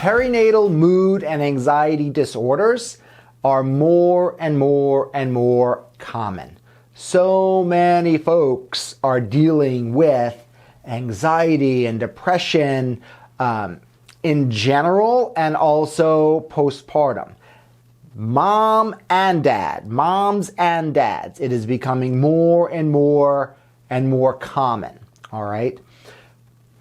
Perinatal mood and anxiety disorders are more and more and more common. So many folks are dealing with anxiety and depression in general, and also postpartum. Moms and dads, it is becoming more and more and more common, all right?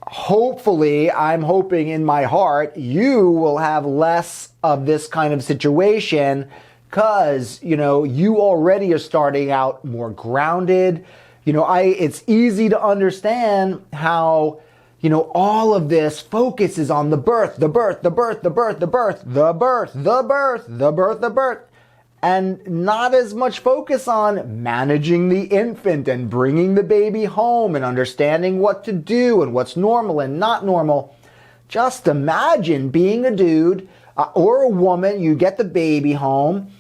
Hopefully, I'm hoping in my heart, you will have less of this kind of situation because, you already are starting out more grounded. It's easy to understand how, all of this focuses on the birth, and not as much focus on managing the infant and bringing the baby home and understanding what to do and what's normal and not normal. Just imagine being a dude or a woman, you get the baby home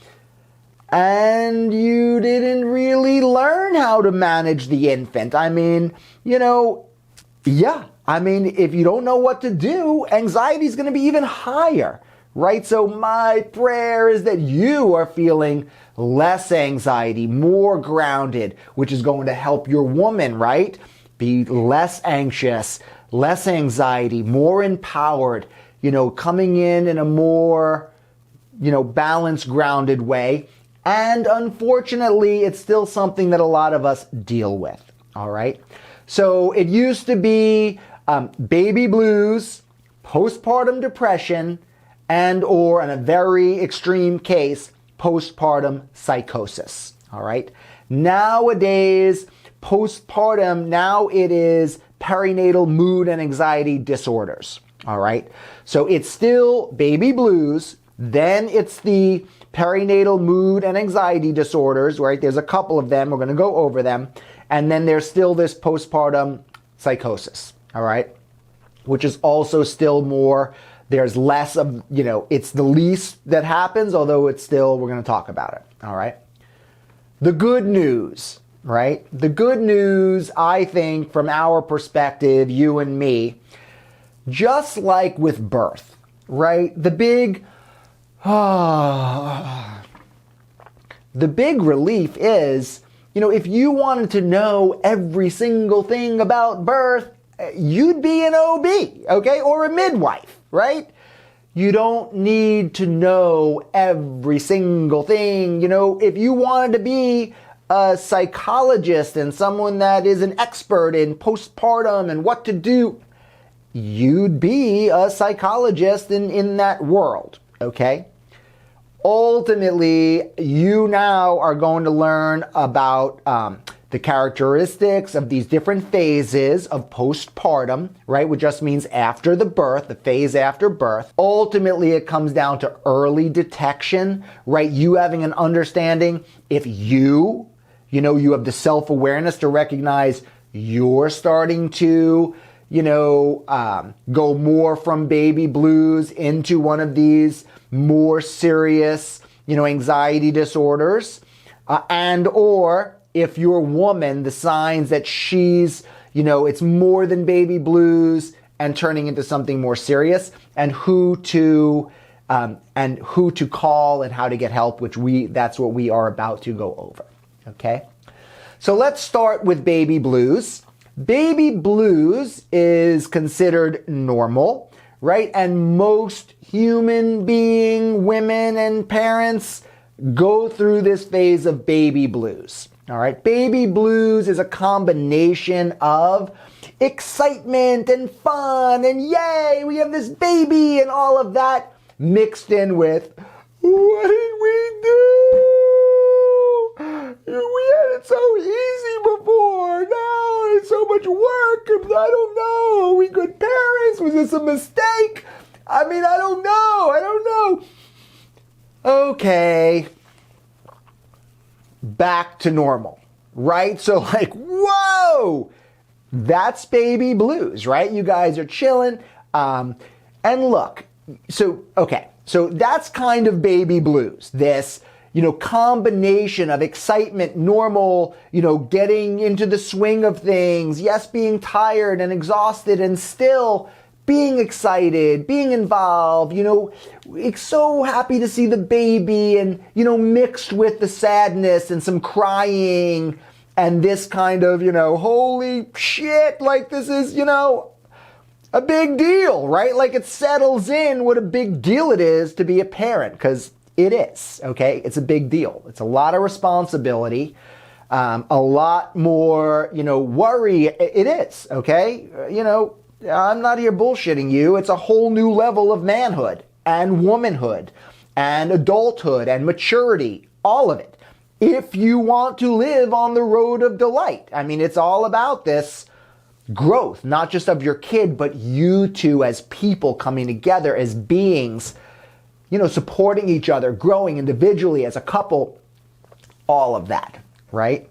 and you didn't really learn how to manage the infant. If you don't know what to do, anxiety is going to be even higher, right? So my prayer is that you are feeling less anxiety, more grounded, which is going to help your woman, right? Be less anxious, less anxiety, more empowered, coming in a more, balanced, grounded way. And unfortunately, it's still something that a lot of us deal with, all right? So it used to be baby blues, postpartum depression, and or in a very extreme case, postpartum psychosis, all right? Nowadays, postpartum, now it is perinatal mood and anxiety disorders, all right? So it's still baby blues, then it's the perinatal mood and anxiety disorders, right? There's a couple of them. We're going to go over them. And then there's still this postpartum psychosis, all right? Which is also still more, there's less of, it's the least that happens, although it's still, we're going to talk about it, all right? The good news, right? The good news, I think, from our perspective, you and me, just like with birth, right? The big relief is, if you wanted to know every single thing about birth, you'd be an OB, okay? Or a midwife, right? You don't need to know every single thing. If you wanted to be a psychologist and someone that is an expert in postpartum and what to do, you'd be a psychologist in that world, okay? Ultimately, you now are going to learn about the characteristics of these different phases of postpartum, right? Which just means after the birth, the phase after birth. Ultimately, it comes down to early detection, right? You having an understanding if you have the self-awareness to recognize you're starting to, go more from baby blues into one of these more serious, anxiety disorders, and or if your woman, the signs that she's, it's more than baby blues and turning into something more serious, and who to call and how to get help, that's what we are about to go over. Okay, so let's start with baby blues. Baby blues is considered normal, right? And most human being, women and parents go through this phase of baby blues. All right. Baby blues is a combination of excitement and fun and yay, we have this baby and all of that mixed in with, what did we do? We had it so easy before. Now it's so much work. I don't know. Are we good parents? Was this a mistake? I don't know. Okay. Back to normal, right? So whoa, that's baby blues, right? You guys are chilling. And look, so that's kind of baby blues. This, combination of excitement, normal, getting into the swing of things, yes, being tired and exhausted and still being excited, being involved, it's so happy to see the baby and, mixed with the sadness and some crying and this kind of, holy shit, like this is, a big deal, right? Like it settles in what a big deal it is to be a parent, because it is, okay? It's a big deal. It's a lot of responsibility, a lot more, worry. It is, okay? I'm not here bullshitting you. It's a whole new level of manhood and womanhood and adulthood and maturity, all of it. If you want to live on the road of delight. I mean, it's all about this growth, not just of your kid, but you two as people coming together as beings, supporting each other, growing individually as a couple, all of that, right?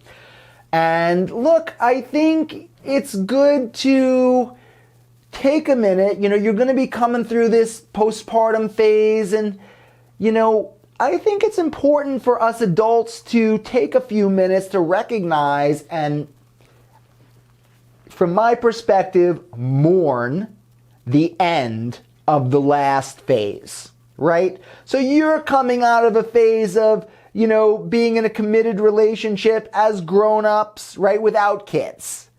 And look, I think it's good to take a minute. You're going to be coming through this postpartum phase, and, I think it's important for us adults to take a few minutes to recognize and, from my perspective, mourn the end of the last phase, right? So you're coming out of a phase of, being in a committed relationship as grown-ups, right, without kids.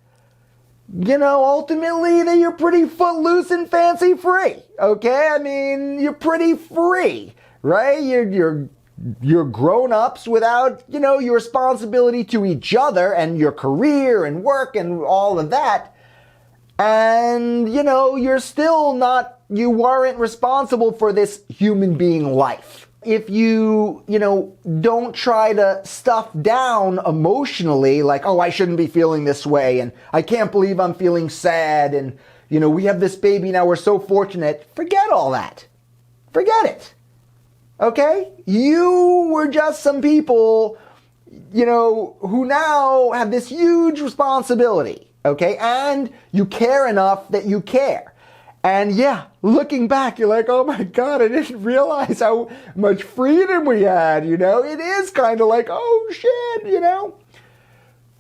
Ultimately, that you're pretty footloose and fancy free, okay? I mean, you're pretty free, right? You're grown-ups without, your responsibility to each other and your career and work and all of that. And, you're still not, you weren't responsible for this human being life. If you, don't try to stuff down emotionally, like, oh, I shouldn't be feeling this way, and I can't believe I'm feeling sad, and, we have this baby now, we're so fortunate. Forget all that. Forget it. Okay? You were just some people, who now have this huge responsibility. Okay? And you care enough that you care. And yeah, looking back, you're like, oh my God, I didn't realize how much freedom we had, It is kind of like, oh shit,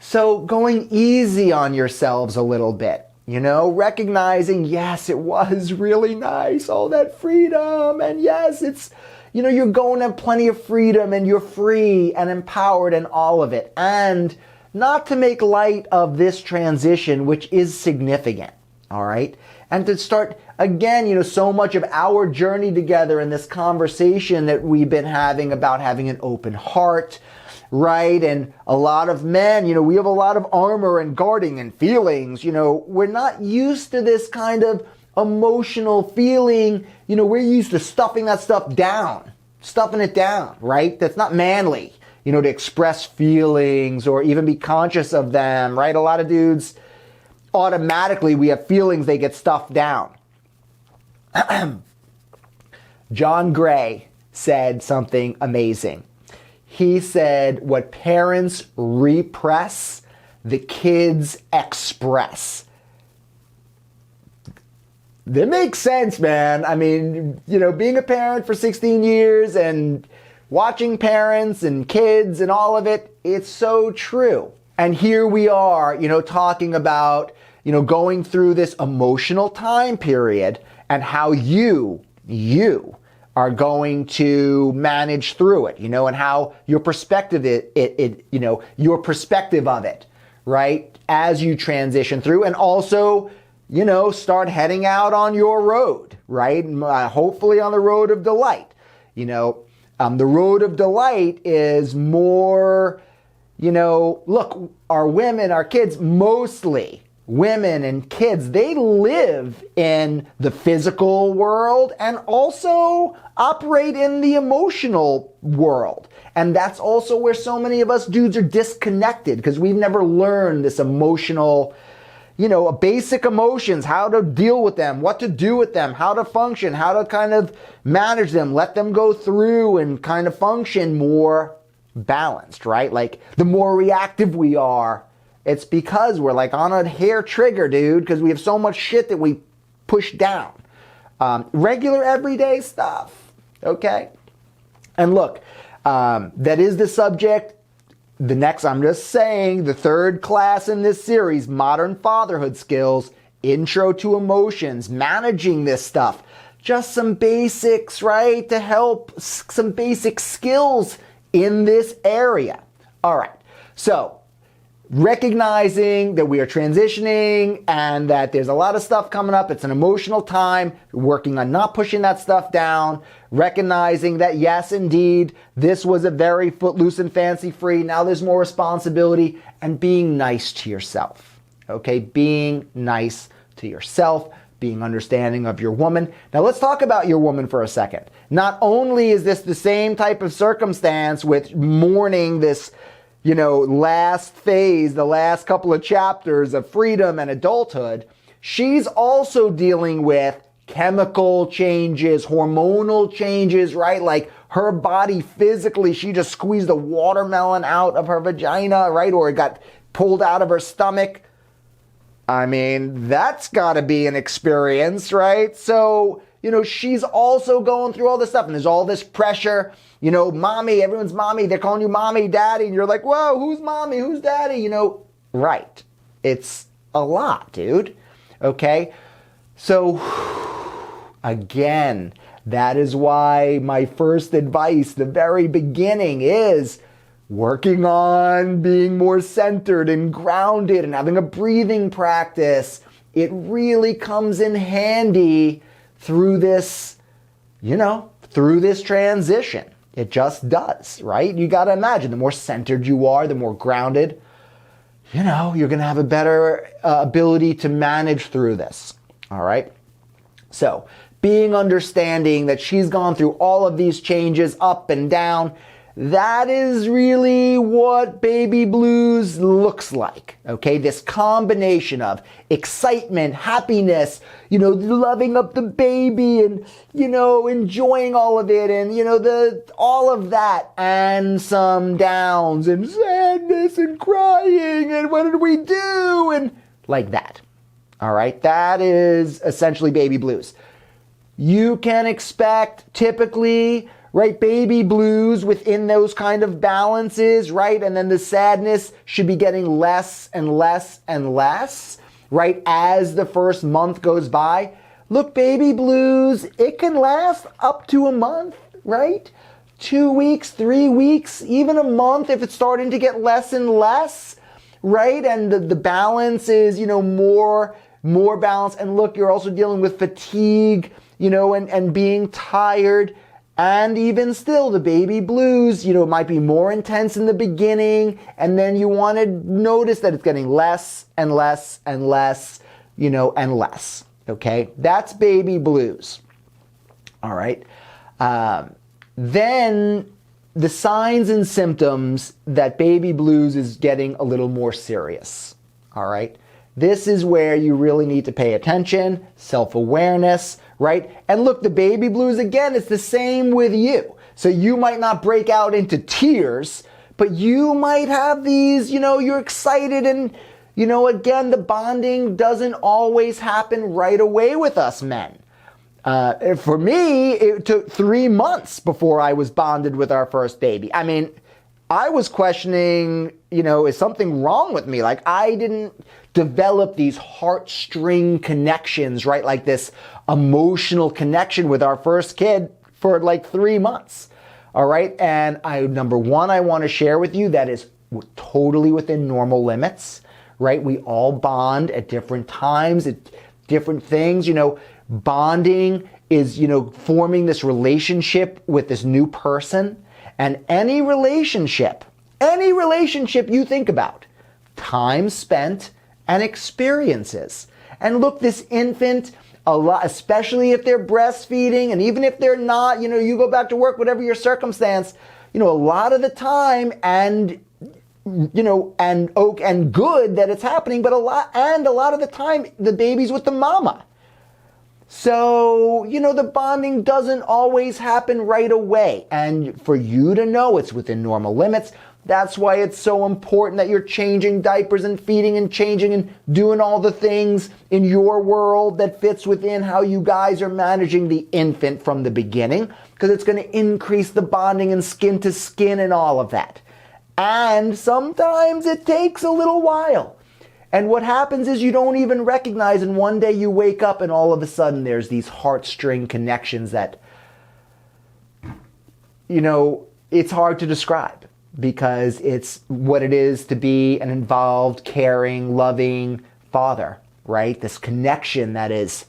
So going easy on yourselves a little bit, recognizing, yes, it was really nice, all that freedom. And yes, it's, you're going to have plenty of freedom and you're free and empowered and all of it. And not to make light of this transition, which is significant, all right? And to start, again, so much of our journey together in this conversation that we've been having about having an open heart, right? And a lot of men, we have a lot of armor and guarding and feelings, we're not used to this kind of emotional feeling, we're used to stuffing that stuff down, stuffing it down, right? That's not manly, to express feelings or even be conscious of them, right? A lot of dudes, automatically we have feelings, they get stuffed down. John Gray said something amazing. He said, what parents repress, the kids express. That makes sense, man. I mean, being a parent for 16 years and watching parents and kids and all of it, it's so true. And here we are, talking about, going through this emotional time period and how you are going to manage through it, and how your perspective, your perspective of it, right, as you transition through, and also, start heading out on your road, right, hopefully on the road of delight. The road of delight is more, look, our women, our kids, mostly women and kids, they live in the physical world and also operate in the emotional world. And that's also where so many of us dudes are disconnected, because we've never learned this emotional, basic emotions, how to deal with them, what to do with them, how to function, how to kind of manage them, let them go through and kind of function more balanced, right? Like the more reactive we are, it's because we're like on a hair trigger, dude, because we have so much shit that we push down. Regular everyday stuff, okay? And look, that is the subject. The next, I'm just saying, the third class in this series, Modern Fatherhood Skills, intro to emotions, managing this stuff, just some basics, right, to help, some basic skills in this area. All right, so recognizing that we are transitioning and that there's a lot of stuff coming up. It's an emotional time, working on not pushing that stuff down, recognizing that yes, indeed, this was a very footloose and fancy-free. Now there's more responsibility, and being nice to yourself. Okay, being nice to yourself, being understanding of your woman. Now let's talk about your woman for a second. Not only is this the same type of circumstance with mourning this, last phase, the last couple of chapters of freedom and adulthood, she's also dealing with chemical changes, hormonal changes, right? Like her body physically, she just squeezed a watermelon out of her vagina, right? Or it got pulled out of her stomach. I mean, that's gotta be an experience, right? So, she's also going through all this stuff, and there's all this pressure. Mommy, everyone's mommy. They're calling you mommy, daddy, and you're like, whoa, who's mommy? Who's daddy? Right. It's a lot, dude. Okay? So, again, that is why my first advice, the very beginning, is working on being more centered and grounded and having a breathing practice. It really comes in handy through this, through this transition. It just does, right? You got to imagine, the more centered you are, the more grounded, you're going to have a better ability to manage through this. All right? So, being understanding that she's gone through all of these changes up and down, that is really what baby blues looks like, okay? This combination of excitement, happiness, loving up the baby and, enjoying all of it and, all of that, and some downs and sadness and crying and what did we do? And like that, all right? That is essentially baby blues. You can expect typically, right, baby blues within those kind of balances, right? And then the sadness should be getting less and less and less, right, as the first month goes by. Look, baby blues, it can last up to a month, right? 2 weeks, 3 weeks, even a month if it's starting to get less and less, right? And the balance is, more balance. And look, you're also dealing with fatigue, and being tired. And even still, the baby blues, might be more intense in the beginning, and then you want to notice that it's getting less and less and less, and less. Okay? That's baby blues. All right? Then the signs and symptoms that baby blues is getting a little more serious. All right? This is where you really need to pay attention, self-awareness, right? And look, the baby blues, again, it's the same with you. So you might not break out into tears, but you might have these, you're excited and, again, the bonding doesn't always happen right away with us men. For me, it took 3 months before I was bonded with our first baby. I mean, I was questioning, is something wrong with me? Like, I didn't develop these heartstring connections, right? Like this emotional connection with our first kid for like 3 months. All right. And number one, I want to share with you that is totally within normal limits, right? We all bond at different times, at different things. Bonding is, forming this relationship with this new person. And any relationship you think about, time spent and experiences. And look, this infant, a lot, especially if they're breastfeeding, and even if they're not, you go back to work, whatever your circumstance, a lot of the time, and good that it's happening, but a lot of the time, the baby's with the mama. So, the bonding doesn't always happen right away. And for you to know it's within normal limits, that's why it's so important that you're changing diapers and feeding and changing and doing all the things in your world that fits within how you guys are managing the infant from the beginning, because it's going to increase the bonding and skin to skin and all of that. And sometimes it takes a little while. And what happens is you don't even recognize, and one day you wake up and all of a sudden there's these heartstring connections that, it's hard to describe, because it's what it is to be an involved, caring, loving father, right? This connection it's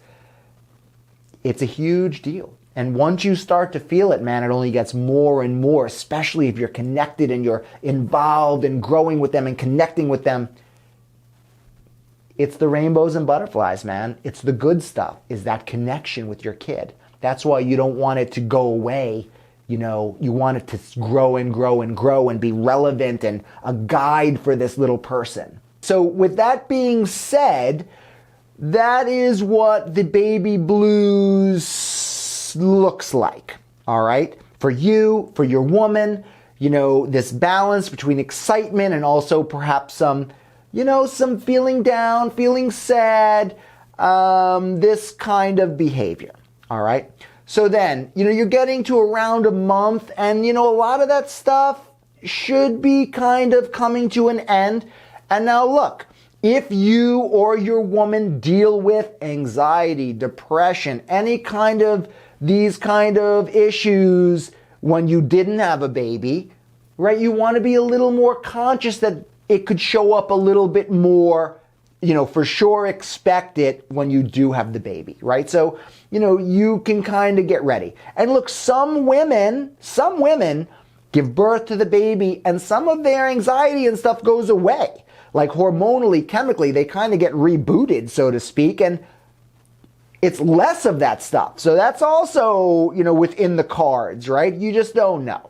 a huge deal. And once you start to feel it, man, it only gets more and more, especially if you're connected and you're involved and growing with them and connecting with them. It's the rainbows and butterflies, man. It's the good stuff, is that connection with your kid. That's why you don't want it to go away. You want it to grow and grow and grow and be relevant and a guide for this little person. So with that being said, that is what the baby blues looks like, all right? For you, for your woman, this balance between excitement and also perhaps some feeling down, feeling sad, this kind of behavior, all right? So then, you're getting to around a month, and, a lot of that stuff should be kind of coming to an end. And now look, if you or your woman deal with anxiety, depression, any kind of these kind of issues when you didn't have a baby, right? You want to be a little more conscious that it could show up a little bit more. For sure expect it when you do have the baby, right? So, you can kind of get ready. And look, some women give birth to the baby and some of their anxiety and stuff goes away. Like hormonally, chemically, they kind of get rebooted, so to speak, and it's less of that stuff. So that's also, within the cards, right? You just don't know.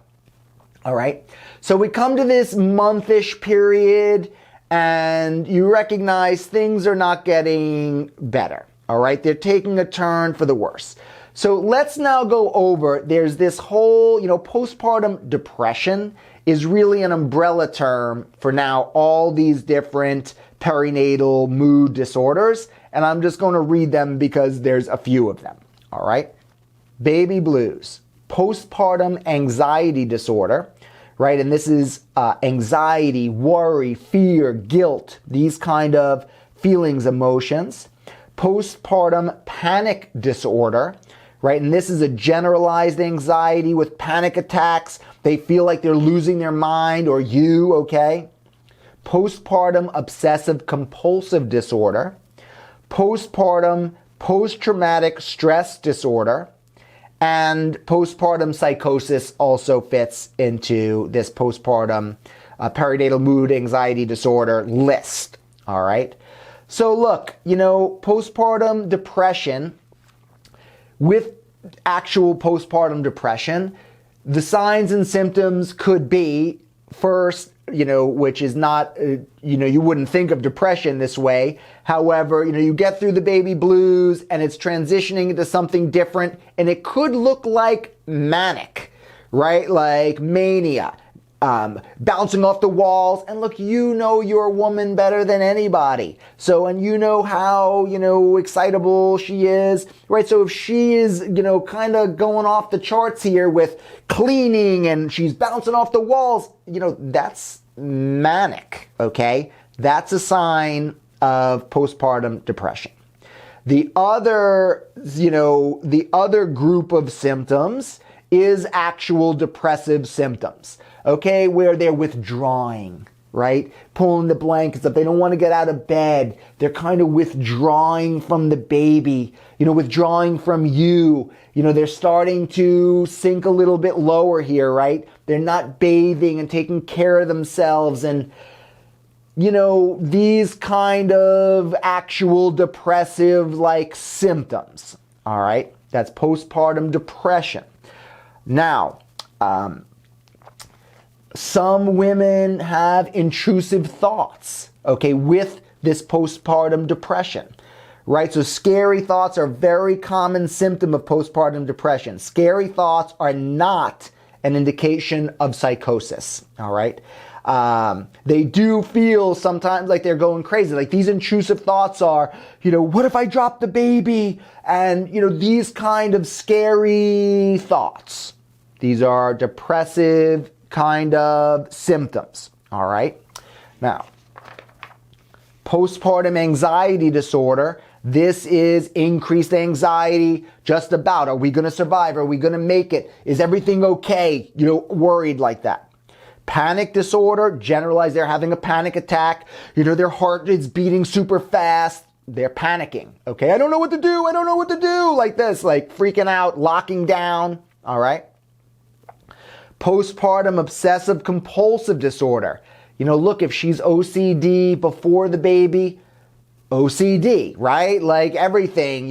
All right? So we come to this month-ish period, and you recognize things are not getting better, all right? They're taking a turn for the worse. So let's now go over, there's this whole, postpartum depression is really an umbrella term for now all these different perinatal mood disorders, and I'm just going to read them because there's a few of them, all right? Baby blues, postpartum anxiety disorder, right? And this is anxiety, worry, fear, guilt, these kind of feelings, emotions. Postpartum panic disorder, right? And this is a generalized anxiety with panic attacks. They feel like they're losing their mind, or you, okay? Postpartum obsessive compulsive disorder. Postpartum post-traumatic stress disorder. And postpartum psychosis also fits into this postpartum perinatal mood anxiety disorder list, all right? So look, postpartum depression, with actual postpartum depression, the signs and symptoms could be, first, which is not, you wouldn't think of depression this way. However, you get through the baby blues and it's transitioning into something different, and it could look like manic, right? Like mania, bouncing off the walls. And look, your woman better than anybody. So, and how, excitable she is, right? So if she is, kind of going off the charts here with cleaning and she's bouncing off the walls, that's manic, okay? That's a sign of postpartum depression. The other group of symptoms is actual depressive symptoms, okay? Where they're withdrawing, right? Pulling the blankets up. They don't want to get out of bed. They're kind of withdrawing from the baby, withdrawing from you. They're starting to sink a little bit lower here, right? They're not bathing and taking care of themselves, and these kind of actual depressive like symptoms, all right? That's postpartum depression. Now, some women have intrusive thoughts, okay, with this postpartum depression, right? So scary thoughts are a very common symptom of postpartum depression. Scary thoughts are not an indication of psychosis, all right? They do feel sometimes like they're going crazy. Like these intrusive thoughts are, what if I drop the baby? And, these kind of scary thoughts. These are depressive kind of symptoms, all right? Now, Postpartum anxiety disorder. This is increased anxiety just about, are we going to survive? Are we going to make it? Is everything okay? Worried like that. Panic disorder, generalized, they're having a panic attack. Their heart is beating super fast. They're panicking. Okay, I don't know what to do. I don't know what to do. Like this, like freaking out, locking down. All right. Postpartum obsessive compulsive disorder. Look, if she's OCD before the baby, OCD, right? Like everything,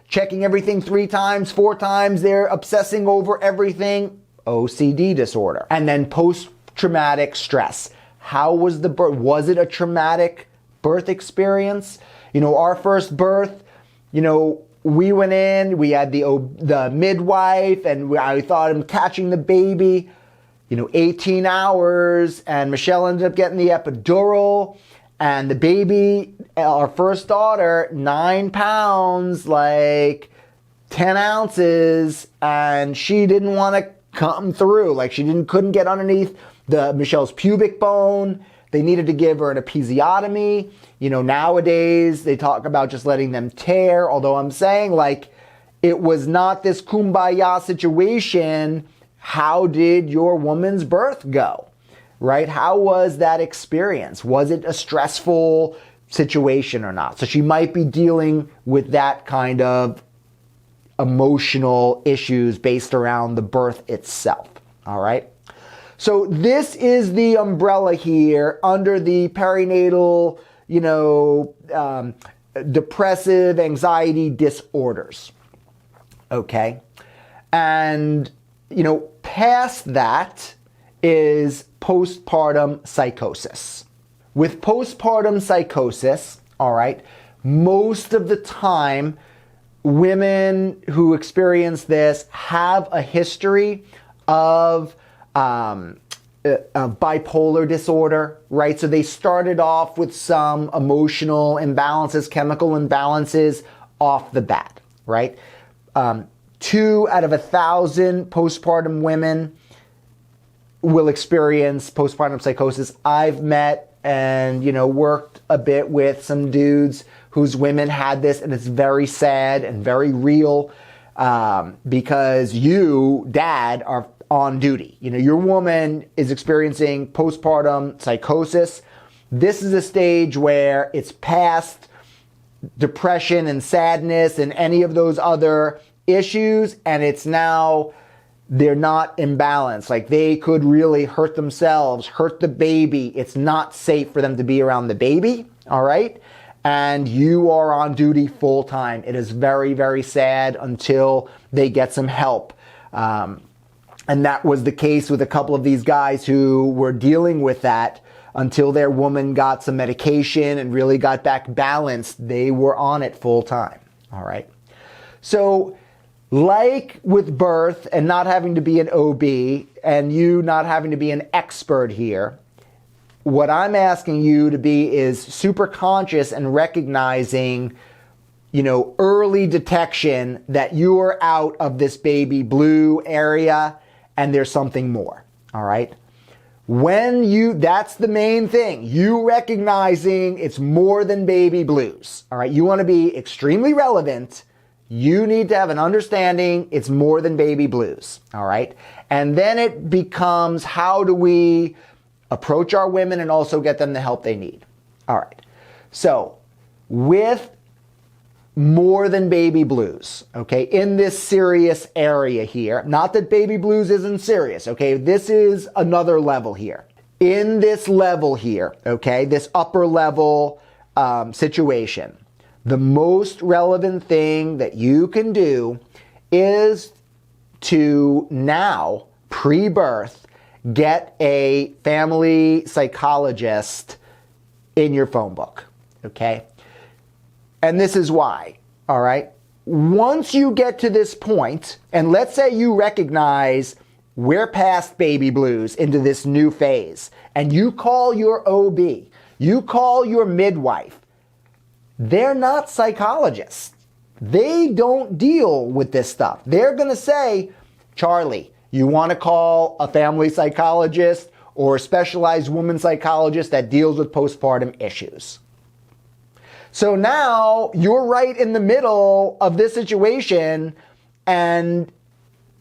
checking everything 3 times, 4 times, they're obsessing over everything, OCD disorder. And then post-traumatic stress. How was the birth? Was it a traumatic birth experience? Our first birth, we went in, we had the midwife, and I thought I'm catching the baby, 18 hours, and Michelle ended up getting the epidural, and the baby, our first daughter, 9 pounds, like 10 ounces, and she didn't want to come through. Like couldn't get underneath Michelle's pubic bone. They needed to give her an episiotomy. Nowadays they talk about just letting them tear, although I'm saying like it was not this kumbaya situation. How did your woman's birth go? Right? How was that experience? Was it a stressful situation or not? So she might be dealing with that kind of emotional issues based around the birth itself. All right. So this is the umbrella here under the perinatal, depressive anxiety disorders. Okay. And, past that is postpartum psychosis. With postpartum psychosis, all right, most of the time, women who experience this have a history of bipolar disorder, right? So they started off with some emotional imbalances, chemical imbalances off the bat, right? 2 out of 1,000 postpartum women will experience postpartum psychosis. I've met and, worked a bit with some dudes whose women had this, and it's very sad and very real because you, dad, are on duty. Your woman is experiencing postpartum psychosis. This is a stage where it's past depression and sadness and any of those other issues, and it's now they're not imbalanced. Like they could really hurt themselves, hurt the baby. It's not safe for them to be around the baby, all right? And you are on duty full time. It is very, very sad until they get some help. And that was the case with a couple of these guys who were dealing with that until their woman got some medication and really got back balanced. They were on it full time, all right? So like with birth and not having to be an OB and you not having to be an expert here, what I'm asking you to be is super conscious and recognizing, early detection that you are out of this baby blue area and there's something more, all right? That's the main thing. You recognizing it's more than baby blues, all right? You want to be extremely relevant. You need to have an understanding it's more than baby blues, all right? And then it becomes, how do we approach our women and also get them the help they need? All right. So with more than baby blues, okay, in this serious area here, not that baby blues isn't serious, okay, this is another level here. In this level here, okay, this upper level situation, the most relevant thing that you can do is to now, pre-birth, get a family psychologist in your phone book, okay? And this is why, all right? Once you get to this point, and let's say you recognize we're past baby blues into this new phase, and you call your OB, you call your midwife, they're not psychologists. They don't deal with this stuff. They're going to say, Charlie, you want to call a family psychologist or a specialized woman psychologist that deals with postpartum issues. So now you're right in the middle of this situation, and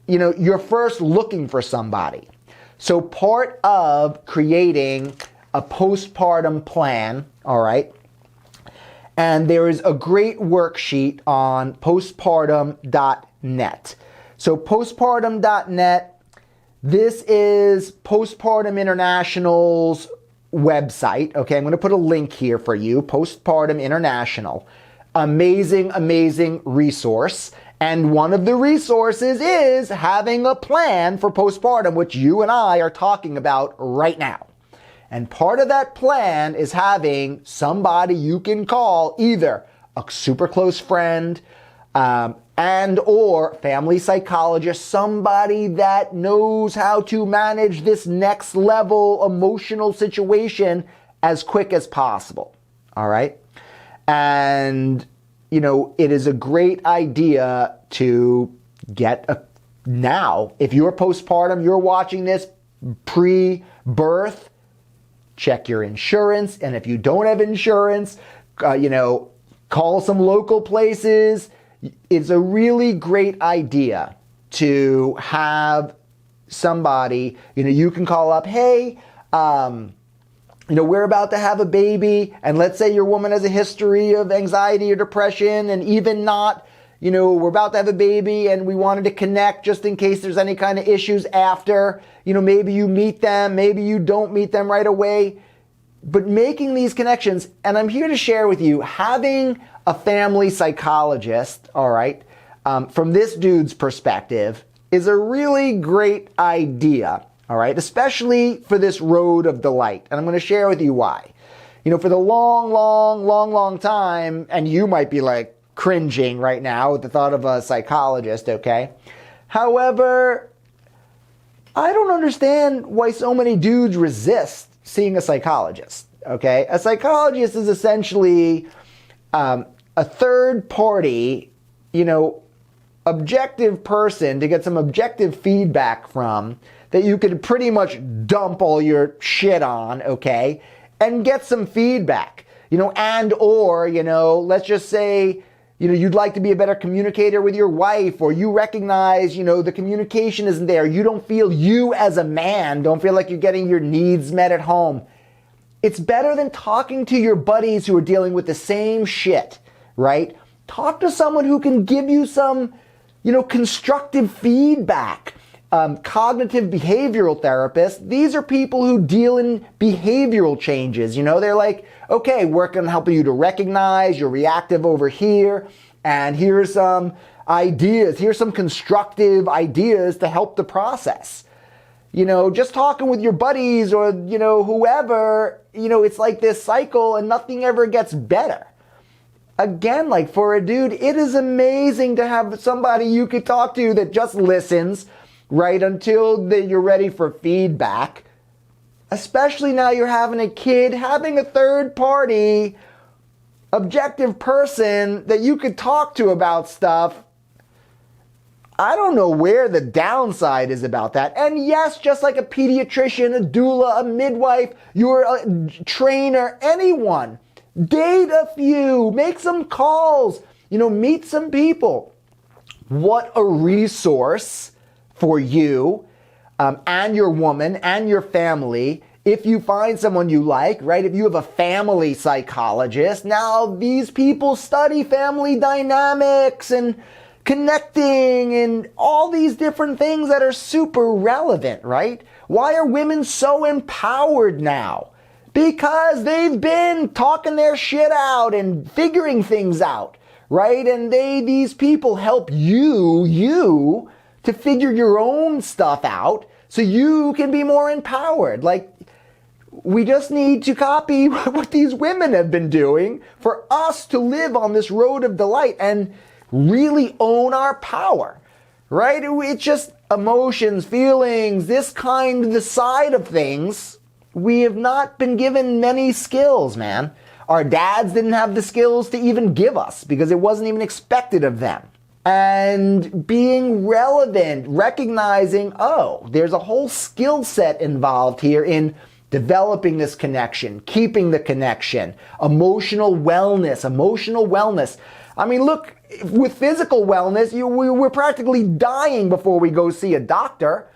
you're first looking for somebody. So part of creating a postpartum plan, all right, and there is a great worksheet on postpartum.net. So postpartum.net, this is Postpartum International's website. Okay, I'm going to put a link here for you, Postpartum International. Amazing, amazing resource. And one of the resources is having a plan for postpartum, which you and I are talking about right now. And part of that plan is having somebody you can call, either a super close friend and or family psychologist, somebody that knows how to manage this next level emotional situation as quick as possible. All right? And it is a great idea to get now, if you're postpartum, you're watching this pre-birth, check your insurance. And if you don't have insurance, call some local places. It's a really great idea to have somebody, you can call up, hey, we're about to have a baby, and let's say your woman has a history of anxiety or depression, and even not, we're about to have a baby and we wanted to connect just in case there's any kind of issues after. Maybe you meet them, maybe you don't meet them right away, but making these connections. And I'm here to share with you, having a family psychologist, all right, from this dude's perspective, is a really great idea. All right, especially for this road of delight. And I'm going to share with you why. For the long time, and you might be like cringing right now with the thought of a psychologist, okay? However, I don't understand why so many dudes resist seeing a psychologist, okay? A psychologist is essentially a third party, objective person to get some objective feedback from, that you could pretty much dump all your shit on, okay, and get some feedback, and or, let's just say, you'd like to be a better communicator with your wife, or you recognize, the communication isn't there. You don't feel, you as a man, don't feel like you're getting your needs met at home. It's better than talking to your buddies who are dealing with the same shit, right? Talk to someone who can give you some, constructive feedback. Cognitive behavioral therapists, these are people who deal in behavioral changes. They're like, okay, we're going to help you to recognize you're reactive over here, and here's some ideas, here's some constructive ideas to help the process. Just talking with your buddies or, whoever, it's like this cycle and nothing ever gets better. Again, like for a dude, it is amazing to have somebody you could talk to that just listens, right, until you're ready for feedback. Especially now you're having a kid, having a third party, objective person that you could talk to about stuff. I don't know where the downside is about that. And yes, just like a pediatrician, a doula, a midwife, you're a trainer, anyone, date a few, make some calls, meet some people. What a resource for you and your woman and your family. If you find someone you like, right? If you have a family psychologist, now these people study family dynamics and connecting and all these different things that are super relevant, right? Why are women so empowered now? Because they've been talking their shit out and figuring things out, right? And these people help you to figure your own stuff out so you can be more empowered. Like, we just need to copy what these women have been doing for us to live on this road of delight and really own our power, right? It's just emotions, feelings, the side of things. We have not been given many skills, man. Our dads didn't have the skills to even give us because it wasn't even expected of them. And being relevant, recognizing, there's a whole skill set involved here in developing this connection, keeping the connection, emotional wellness. I mean, look, with physical wellness, we're practically dying before we go see a doctor.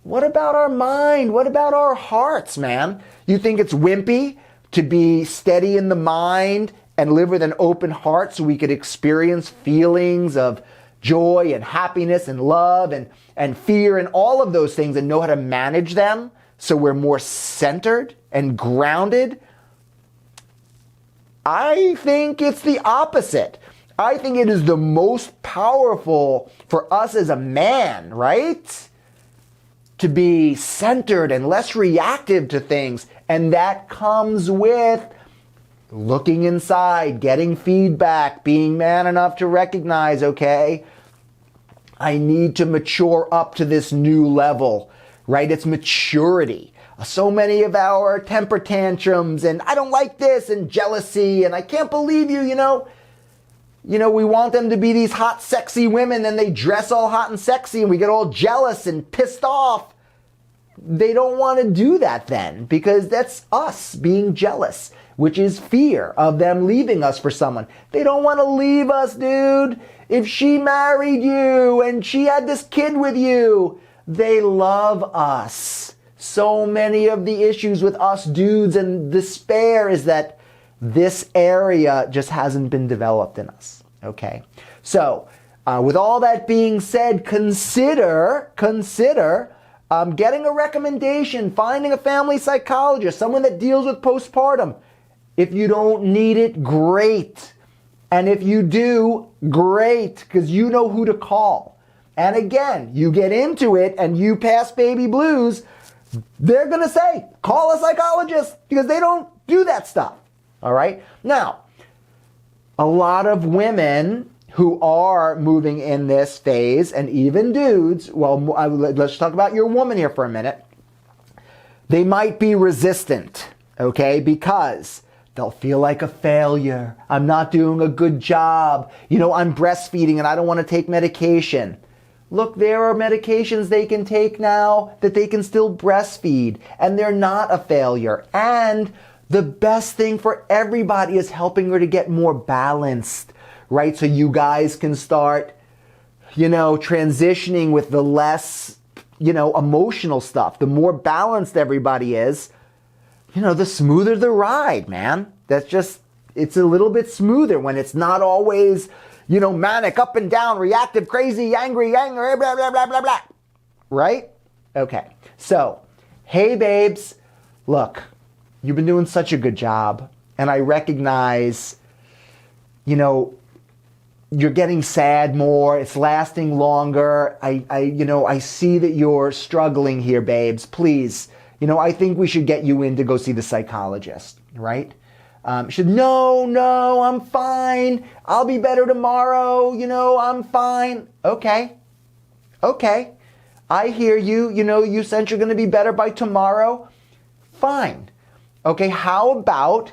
What about our mind? What about our hearts, man? You think it's wimpy to be steady in the mind and live with an open heart so we could experience feelings of joy and happiness and love and fear and all of those things and know how to manage them so we're more centered and grounded? I think it's the opposite. I think it is the most powerful for us as a man, right? To be centered and less reactive to things. And that comes with looking inside, getting feedback, being man enough to recognize, okay, I need to mature up to this new level, right? It's maturity. So many of our temper tantrums and I don't like this and jealousy and I can't believe you, you know, we want them to be these hot, sexy women and they dress all hot and sexy and we get all jealous and pissed off. They don't want to do that then because that's us being jealous, which is fear of them leaving us for someone. They don't want to leave us, dude. If she married you and she had this kid with you, they love us. So many of the issues with us dudes and despair is that this area just hasn't been developed in us, okay? So, with all that being said, consider getting a recommendation, finding a family psychologist, someone that deals with postpartum. If you don't need it, great. And if you do, great, because you know who to call. And again, you get into it and you pass baby blues, they're going to say, call a psychologist, because they don't do that stuff. All right? Now, a lot of women who are moving in this phase, and even dudes, well, let's talk about your woman here for a minute. They might be resistant, okay? Because they'll feel like a failure. I'm not doing a good job. I'm breastfeeding and I don't want to take medication. Look, there are medications they can take now that they can still breastfeed, and they're not a failure. And the best thing for everybody is helping her to get more balanced, right? So you guys can start, transitioning with the less, emotional stuff. The more balanced everybody is, the smoother the ride, man. It's a little bit smoother when it's not always, manic, up and down, reactive, crazy, angry, blah, blah, blah, blah, blah. Right? Okay. So, hey, babes, look, you've been doing such a good job. And I recognize, you're getting sad more. It's lasting longer. I see that you're struggling here, babes. Please, I think we should get you in to go see the psychologist, right? No, I'm fine. I'll be better tomorrow. I'm fine. Okay. I hear you. You said you're going to be better by tomorrow. Fine. Okay, how about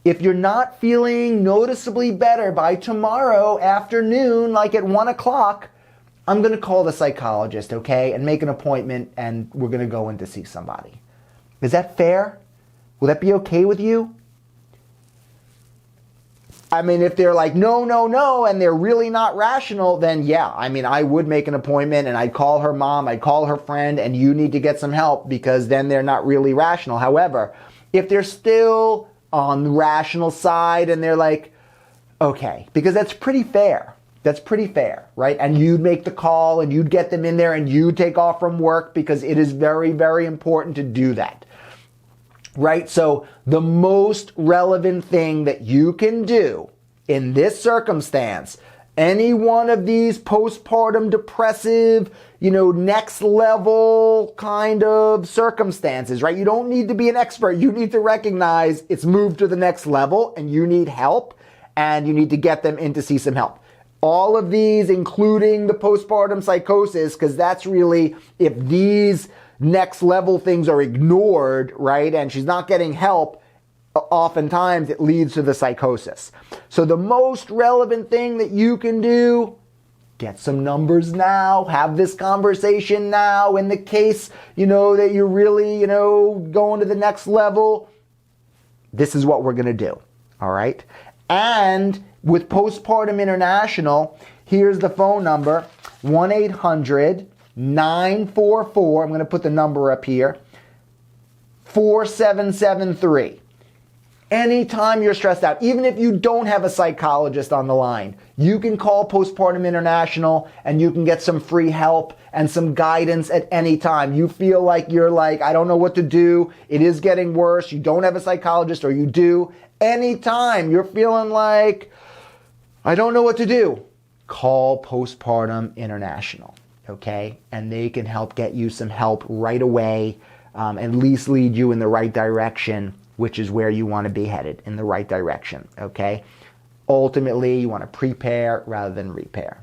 if you're not feeling noticeably better by tomorrow afternoon, like at 1 o'clock, I'm going to call the psychologist, okay, and make an appointment, and we're going to go in to see somebody. Is that fair? Will that be okay with you? I mean, if they're like, no, and they're really not rational, then yeah, I would make an appointment and I'd call her mom, I'd call her friend, and you need to get some help because then they're not really rational. However, if they're still on the rational side and they're like, okay, because that's pretty fair. That's pretty fair, right? And you'd make the call and you'd get them in there and you'd take off from work because it is very, very important to do that. Right? So the most relevant thing that you can do in this circumstance, any one of these postpartum depressive, next level kind of circumstances, right? You don't need to be an expert. You need to recognize it's moved to the next level and you need help and you need to get them in to see some help. All of these, including the postpartum psychosis, because that's really, if these next level things are ignored, right, and she's not getting help, oftentimes it leads to the psychosis. So the most relevant thing that you can do Get some numbers now. Have this conversation now. In the case, that you're really, going to the next level, this is what we're going to do. All right? And with Postpartum International, here's the phone number, 1-800-944, I'm going to put the number up here, 4773. Anytime you're stressed out, even if you don't have a psychologist on the line, you can call Postpartum International and you can get some free help and some guidance at any time. You feel like I don't know what to do. It is getting worse. You don't have a psychologist, or you do. Anytime you're feeling like, I don't know what to do, call Postpartum International, okay? And they can help get you some help right away, at least lead you in the right direction, which is where you want to be headed, in the right direction, okay? Ultimately, you want to prepare rather than repair.